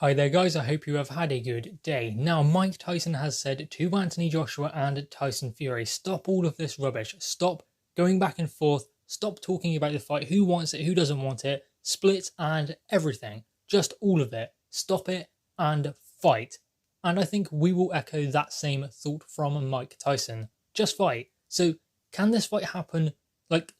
Hi there guys, I hope you have had a good day. Now Mike Tyson has said to Anthony Joshua and Tyson Fury, stop all of this rubbish, stop going back and forth, stop talking about the fight, who wants it, who doesn't want it, splits and everything, just all of it, stop it and fight. And I think we will echo that same thought from Mike Tyson, just fight. So can this fight happen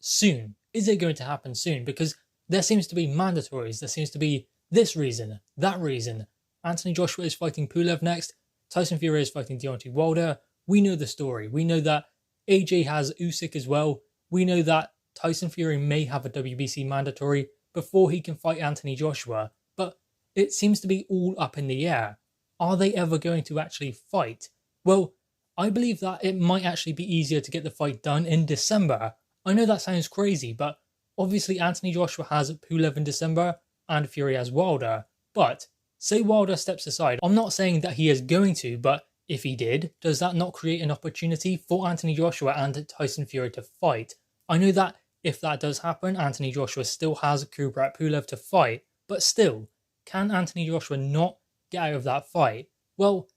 soon? Is it going to happen soon? Because there seems to be mandatories, there seems to be this reason, that reason. Anthony Joshua is fighting Pulev next. Tyson Fury is fighting Deontay Wilder. We know the story. We know that AJ has Usyk as well. We know that Tyson Fury may have a WBC mandatory before he can fight Anthony Joshua. But it seems to be all up in the air. Are they ever going to actually fight? Well, I believe that it might actually be easier to get the fight done in December. I know that sounds crazy, but obviously Anthony Joshua has Pulev in December and Fury has Wilder. But say Wilder steps aside. I'm not saying that he is going to, but if he did, does that not create an opportunity for Anthony Joshua and Tyson Fury to fight? I know that if that does happen, Anthony Joshua still has Kubrat Pulev to fight, but still, can Anthony Joshua not get out of that fight? Well,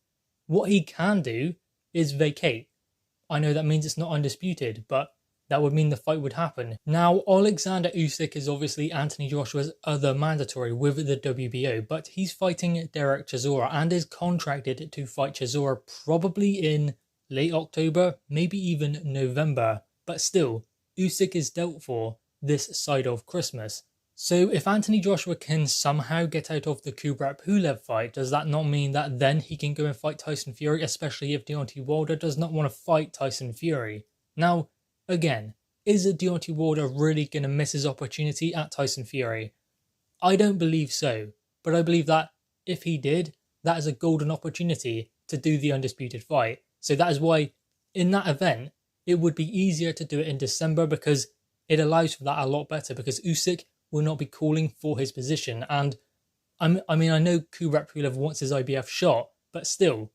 what he can do is vacate. I know that means it's not undisputed, but that would mean the fight would happen. Now, Alexander Usyk is obviously Anthony Joshua's other mandatory with the WBO, but he's fighting Derek Chisora and is contracted to fight Chisora probably in late October, maybe even November. But still, Usyk is dealt for this side of Christmas. So if Anthony Joshua can somehow get out of the Kubrat Pulev fight, does that not mean that then he can go and fight Tyson Fury, especially if Deontay Wilder does not want to fight Tyson Fury? Now, again, is Deontay Wilder really going to miss his opportunity at Tyson Fury? I don't believe so, but I believe that if he did, that is a golden opportunity to do the undisputed fight. So that is why, in that event, it would be easier to do it in December because it allows for that a lot better because Usyk will not be calling for his position. And I know Kubrat Pulev wants his IBF shot, but still,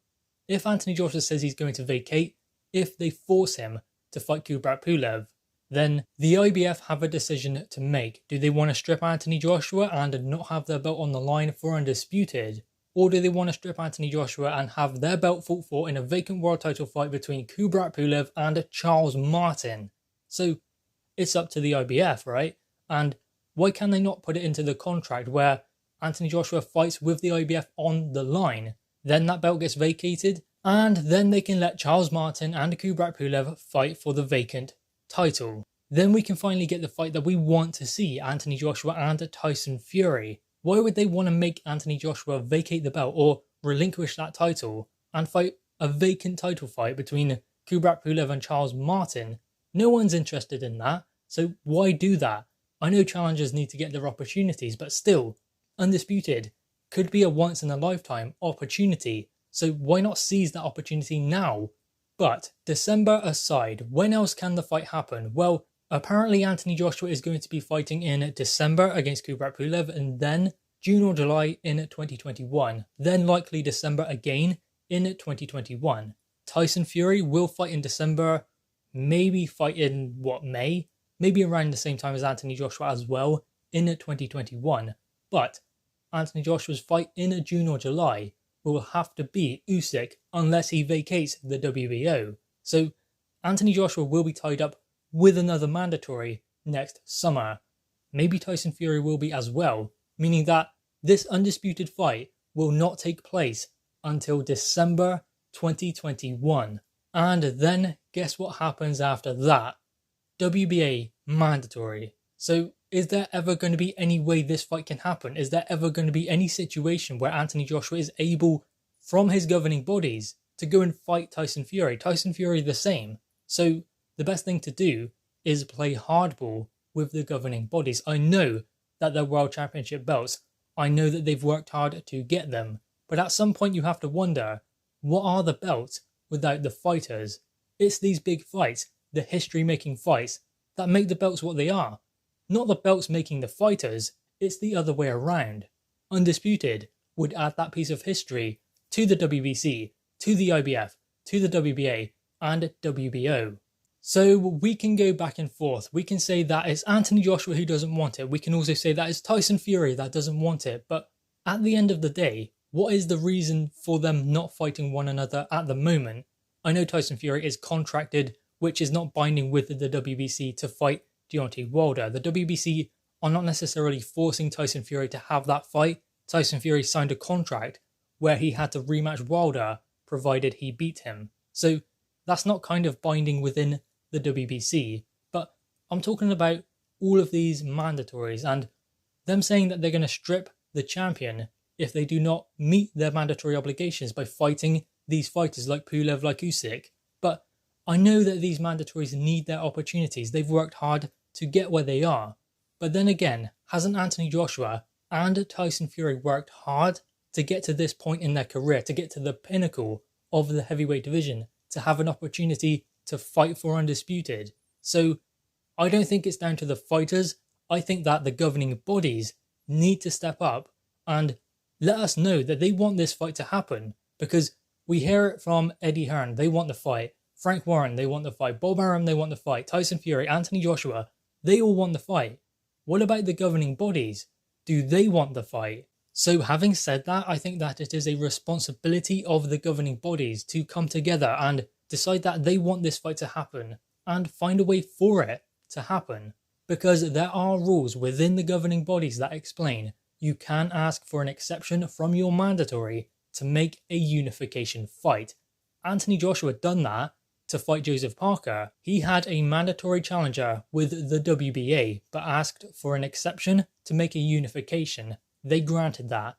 if Anthony Joshua says he's going to vacate, if they force him to fight Kubrat Pulev, then the IBF have a decision to make. Do they want to strip Anthony Joshua and not have their belt on the line for undisputed? Or do they want to strip Anthony Joshua and have their belt fought for in a vacant world title fight between Kubrat Pulev and Charles Martin? So it's up to the IBF, right? And why can they not put it into the contract where Anthony Joshua fights with the IBF on the line? Then that belt gets vacated, and then they can let Charles Martin and Kubrat Pulev fight for the vacant title. Then we can finally get the fight that we want to see, Anthony Joshua and Tyson Fury. Why would they want to make Anthony Joshua vacate the belt or relinquish that title and fight a vacant title fight between Kubrat Pulev and Charles Martin? No one's interested in that, so why do that? I know challengers need to get their opportunities, but still, undisputed could be a once-in-a-lifetime opportunity. So why not seize that opportunity now? But December aside, when else can the fight happen? Well, apparently Anthony Joshua is going to be fighting in December against Kubrat Pulev and then June or July in 2021. Then likely December again in 2021. Tyson Fury will fight in December, maybe fight in, May? Maybe around the same time as Anthony Joshua as well in 2021. But Anthony Joshua's fight in June or July will have to be Usyk unless he vacates the WBO. So Anthony Joshua will be tied up with another mandatory next summer. Maybe Tyson Fury will be as well, meaning that this undisputed fight will not take place until December 2021. And then guess what happens after that? WBA mandatory. So is there ever going to be any way this fight can happen? Is there ever going to be any situation where Anthony Joshua is able, from his governing bodies, to go and fight Tyson Fury? Tyson Fury the same. So the best thing to do is play hardball with the governing bodies. I know that they're world championship belts. I know that they've worked hard to get them. But at some point you have to wonder, what are the belts without the fighters? It's these big fights, the history-making fights, that make the belts what they are. Not the belts making the fighters, it's the other way around. Undisputed would add that piece of history to the WBC, to the IBF, to the WBA, and WBO. So we can go back and forth. We can say that it's Anthony Joshua who doesn't want it. We can also say that it's Tyson Fury that doesn't want it. But at the end of the day, what is the reason for them not fighting one another at the moment? I know Tyson Fury is contracted, which is not binding with the WBC, to fight Deontay Wilder. The WBC are not necessarily forcing Tyson Fury to have that fight. Tyson Fury signed a contract where he had to rematch Wilder provided he beat him. So that's not kind of binding within the WBC. But I'm talking about all of these mandatories and them saying that they're going to strip the champion if they do not meet their mandatory obligations by fighting these fighters like Pulev, like Usyk. But I know that these mandatories need their opportunities. They've worked hard to get where they are. But then again, hasn't Anthony Joshua and Tyson Fury worked hard to get to this point in their career, to get to the pinnacle of the heavyweight division, to have an opportunity to fight for undisputed? So I don't think it's down to the fighters. I think that the governing bodies need to step up and let us know that they want this fight to happen, because we hear it from Eddie Hearn, they want the fight. Frank Warren, they want the fight. Bob Arum, they want the fight. Tyson Fury, Anthony Joshua, they all want the fight. What about the governing bodies? Do they want the fight? So having said that, I think that it is a responsibility of the governing bodies to come together and decide that they want this fight to happen and find a way for it to happen. Because there are rules within the governing bodies that explain you can ask for an exception from your mandatory to make a unification fight. Anthony Joshua done that to fight Joseph Parker. He had a mandatory challenger with the WBA, but asked for an exception to make a unification. They granted that.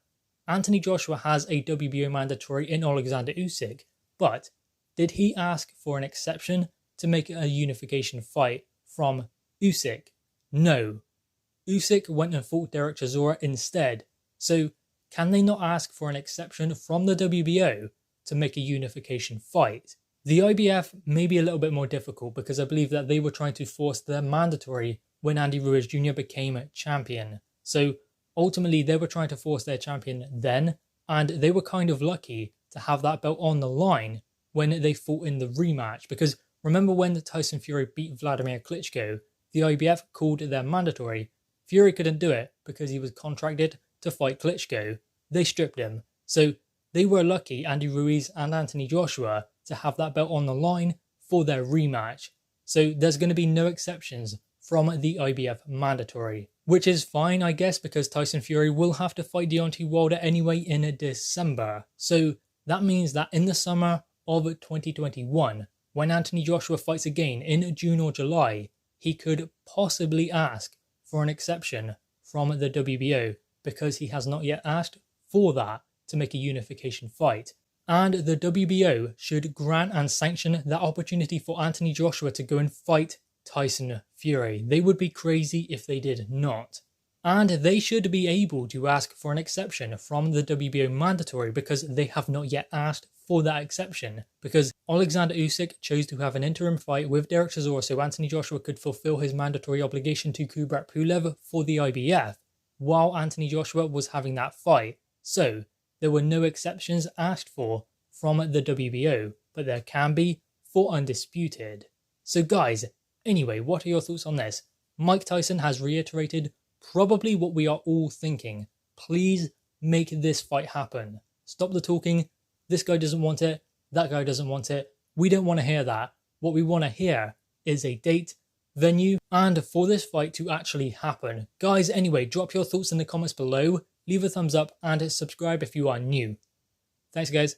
Anthony Joshua has a WBO mandatory in Alexander Usyk, but did he ask for an exception to make a unification fight from Usyk? No. Usyk went and fought Derek Chisora instead. So can they not ask for an exception from the WBO to make a unification fight? The IBF may be a little bit more difficult because I believe that they were trying to force their mandatory when Andy Ruiz Jr. became champion. So ultimately they were trying to force their champion then, and they were kind of lucky to have that belt on the line when they fought in the rematch. Because remember when Tyson Fury beat Vladimir Klitschko, the IBF called their mandatory. Fury couldn't do it because he was contracted to fight Klitschko. They stripped him. So they were lucky, Andy Ruiz and Anthony Joshua, to have that belt on the line for their rematch. So there's going to be no exceptions from the IBF mandatory, which is fine, I guess, because Tyson Fury will have to fight Deontay Wilder anyway in December. So that means that in the summer of 2021, when Anthony Joshua fights again in June or July, he could possibly ask for an exception from the WBO because he has not yet asked for that to make a unification fight. And the WBO should grant and sanction that opportunity for Anthony Joshua to go and fight Tyson Fury. They would be crazy if they did not. And they should be able to ask for an exception from the WBO mandatory because they have not yet asked for that exception. Because Alexander Usyk chose to have an interim fight with Derek Chisora so Anthony Joshua could fulfill his mandatory obligation to Kubrat Pulev for the IBF, while Anthony Joshua was having that fight. So there were no exceptions asked for from the WBO, but there can be for undisputed. So guys, anyway, what are your thoughts on this? Mike Tyson has reiterated probably what we are all thinking. Please make this fight happen. Stop the talking. This guy doesn't want it. That guy doesn't want it. We don't want to hear that. What we want to hear is a date, venue, and for this fight to actually happen. Guys, anyway, drop your thoughts in the comments below. Leave a thumbs up and subscribe if you are new. Thanks, guys.